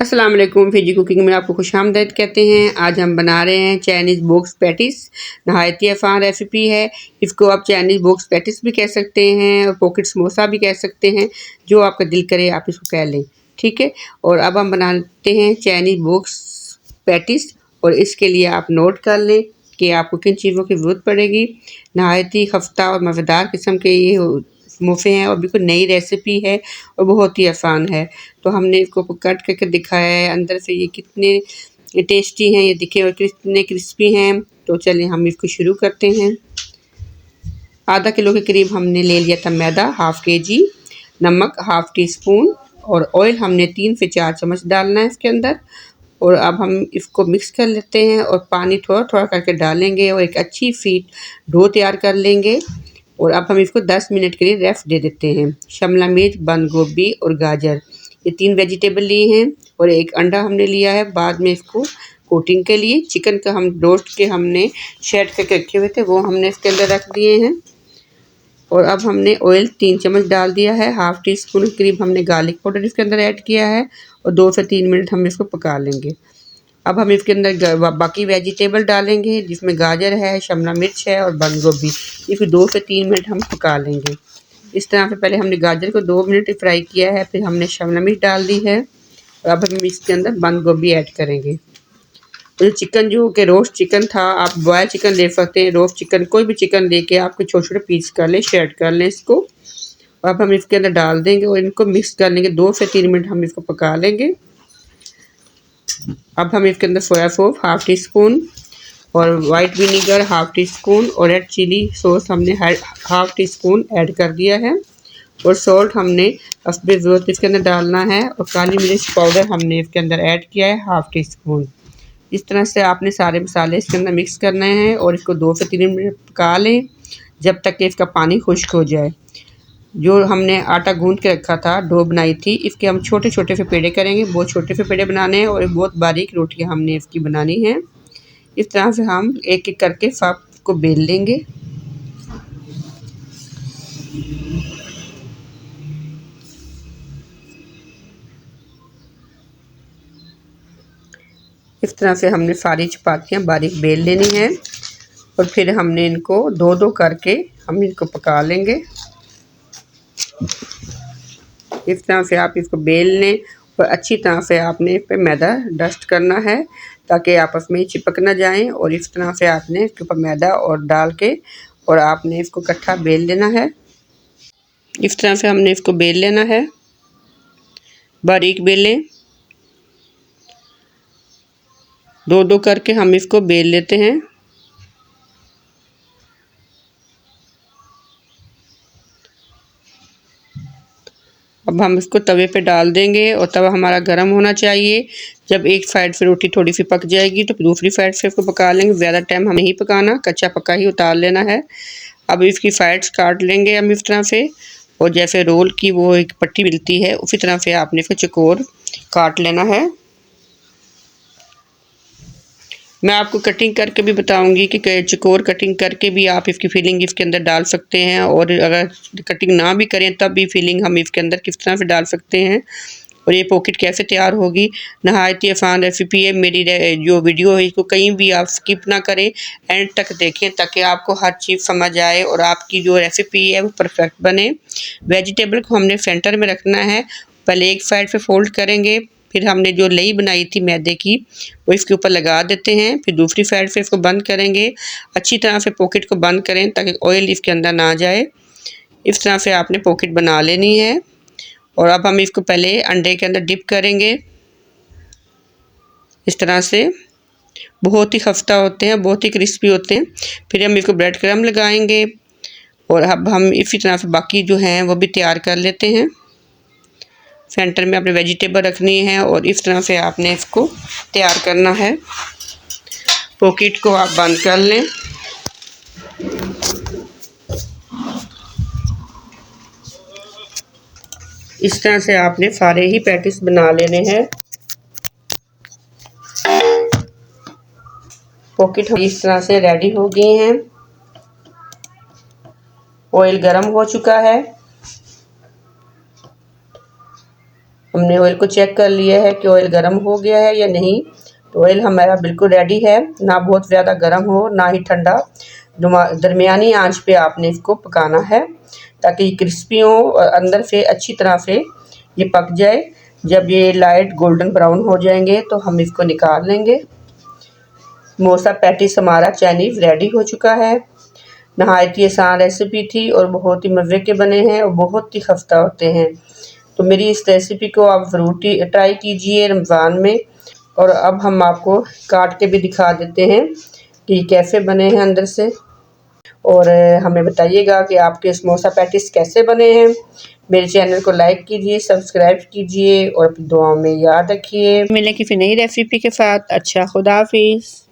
अस्सलाम वालेकुम। Fiji cooking में आपको खुशामदीद कहते हैं। आज हम बना रहे हैं चाइनीज़ बॉक्स पैटिस। नहायत ही आसान रेसिपी है। इसको आप चाइनीज़ बॉक्स पैटिस भी कह सकते हैं और पॉकेट समोसा भी कह सकते हैं, जो आपका दिल करे आप इसको कह लें, ठीक है। और अब हम बनाते हैं चाइनीज़ बॉक्स पैटिस। और इसके लिए आप नोट कर लें कि आपको किन चीज़ों की ज़रूरत पड़ेगी। नहायत ही खफ्ता और मज़ेदार किस्म के ये समोसे हैं और बिल्कुल नई रेसिपी है और बहुत ही आसान है। तो हमने इसको कट करके दिखाया है, अंदर से ये कितने टेस्टी हैं, ये दिखे और कितने क्रिस्पी हैं। तो चलिए हम इसको शुरू करते हैं। आधा किलो के करीब हमने ले लिया था मैदा, हाफ़ केजी, नमक हाफ़ टी स्पून और ऑयल हमने 3 से 4 चम्मच डालना है इसके अंदर। और अब हम इसको मिक्स कर लेते हैं और पानी थोड़ा-थोड़ा करके डालेंगे और एक अच्छी सी डो तैयार कर लेंगे। और अब हम इसको 10 मिनट के लिए रेस्ट दे देते हैं। शिमला मिर्च, बंद गोभी और गाजर, ये 3 वेजिटेबल लिए हैं और एक अंडा हमने लिया है बाद में इसको कोटिंग के लिए। चिकन का हम रोस्ट के हमने शेड करके रखे हुए थे, वो हमने इसके अंदर रख दिए हैं। और अब हमने ऑयल 3 चम्मच डाल दिया है, हाफ़ टी स्पून के करीब हमने गार्लिक पाउडर इसके अंदर ऐड किया है और 2 से 3 मिनट हम इसको पका लेंगे। अब हम इसके अंदर बाकी वेजिटेबल डालेंगे, जिसमें गाजर है, शिमला मिर्च है और बंद गोभी। इसको 2 से 3 मिनट हम पका लेंगे। इस तरह से पहले हमने गाजर को 2 मिनट फ्राई किया है, फिर हमने शिमला मिर्च डाल दी है और अब हम इसके अंदर बंद गोभी ऐड करेंगे। तो चिकन जो कि रोस्ट चिकन था, आप बॉयल चिकन ले सकते हैं, रोस्ट चिकन कोई भी चिकन लेके आपको छोटे-छोटे पीस कर लें, श्रेड कर लें इसको। अब हम इसके अंदर डाल देंगे और इनको मिक्स कर लेंगे, 2 से 3 मिनट हम इसको पका लेंगे। अब हम इसके अंदर soya sauce half teaspoon और white vinegar half teaspoon और रेड चिली सॉस हमने हाफ़ टी स्पून ऐड कर दिया है। और सॉल्ट हमने अपनी ज़रूरत इसके अंदर डालना है और काली मिर्च पाउडर हमने इसके अंदर ऐड किया है हाफ़ टी स्पून। इस तरह से आपने सारे मसाले इसके अंदर मिक्स करने हैं और इसको 2 से 3 मिनट पका लें, जब तक कि इसका पानी खुश्क हो जाए। जो हमने आटा गूँध के रखा था, डो बनाई थी, इसके हम छोटे-छोटे से पेड़े करेंगे, बहुत छोटे से पेड़े बनाने हैं और बहुत बारीक रोटियाँ हमने इसकी बनानी हैं। इस तरह से हम एक-एक करके सबको बेल लेंगे। इस तरह से हमने सारी चपातियाँ बारीक बेल लेनी है और फिर हमने इनको 2-2 करके हम इनको पका लेंगे। इस तरह से आप इसको बेल लें और अच्छी तरह से आपने इस पे मैदा डस्ट करना है ताकि आपस में चिपक ना जाएं। और इस तरह से आपने इसके ऊपर मैदा और डाल के और आपने इसको इकट्ठा बेल लेना है। इस तरह से हमने इसको बेल लेना है, बारीक बेलें, 2-2 करके हम इसको बेल लेते हैं। अब हम इसको तवे पे डाल देंगे और तवा हमारा गर्म होना चाहिए। जब एक साइड से रोटी थोड़ी सी पक जाएगी तो दूसरी साइड से इसको पका लेंगे। ज़्यादा टाइम हमें नहीं पकाना, कच्चा पक्का ही उतार लेना है। अब इसकी साइड्स काट लेंगे हम इस तरह से और जैसे रोल की वो एक पट्टी मिलती है, उसी तरह से आपने इसको चौकोर काट लेना है। मैं आपको कटिंग करके भी बताऊंगी कि चौकोर कटिंग करके भी आप इसकी फिलिंग इसके अंदर डाल सकते हैं और अगर कटिंग ना भी करें तब भी फिलिंग हम इसके अंदर किस तरह से डाल सकते हैं और ये पॉकेट कैसे तैयार होगी। नहायत ही आसान रेसिपी है। मेरी जो वीडियो है इसको कहीं भी आप स्किप ना करें, एंड तक देखें ताकि आपको हर चीज़ समझ आए और आपकी जो रेसिपी है वो परफेक्ट बने। वेजिटेबल को हमने सेंटर में रखना है, पहले एक साइड पे फोल्ड करेंगे, फिर हमने जो लई बनाई थी मैदे की वो इसके ऊपर लगा देते हैं, फिर दूसरी साइड से इसको बंद करेंगे। अच्छी तरह से पॉकेट को बंद करें ताकि ऑयल इसके अंदर ना जाए। इस तरह से आपने पॉकेट बना लेनी है और अब हम इसको पहले अंडे के अंदर डिप करेंगे। इस तरह से बहुत ही खस्ता होते हैं, बहुत ही क्रिस्पी होते हैं। फिर हम इसको ब्रेड क्रम्ब लगाएंगे और अब हम इसी तरह से बाकी जो हैं वो भी तैयार कर लेते हैं। सेंटर में आपने वेजिटेबल रखनी है और इस तरह से आपने इसको तैयार करना है। पॉकेट को आप बंद कर लें। इस तरह से आपने सारे ही पैटिस बना लेने हैं। पॉकेट इस तरह से रेडी हो गई हैं। ऑयल गर्म हो चुका है। हमने ऑयल को चेक कर लिया है कि ऑयल गर्म हो गया है या नहीं। तो ऑयल हमारा बिल्कुल रेडी है, ना बहुत ज़्यादा गर्म हो ना ही ठंडा, दरमियानी आंच पे आपने इसको पकाना है ताकि ये क्रिस्पी हो और अंदर से अच्छी तरह से ये पक जाए। जब ये लाइट गोल्डन ब्राउन हो जाएंगे तो हम इसको निकाल लेंगे। समोसा पैटिस हमारा चाइनीज़ रेडी हो चुका है। नहायत ही आसान रेसिपी थी और बहुत ही मज़े के बने हैं और बहुत ही खस्ता होते हैं। तो मेरी इस रेसिपी को आप ज़रूर ट्राई कीजिए रमज़ान में। और अब हम आपको काट के भी दिखा देते हैं कि कैसे बने हैं अंदर से। और हमें बताइएगा कि आपके समोसा पैटिस कैसे बने हैं। मेरे चैनल को लाइक कीजिए, सब्सक्राइब कीजिए और अपनी दुआओं में याद रखिए। मिलें किसी नई रेसिपी के साथ। अच्छा, खुदा हाफिज़।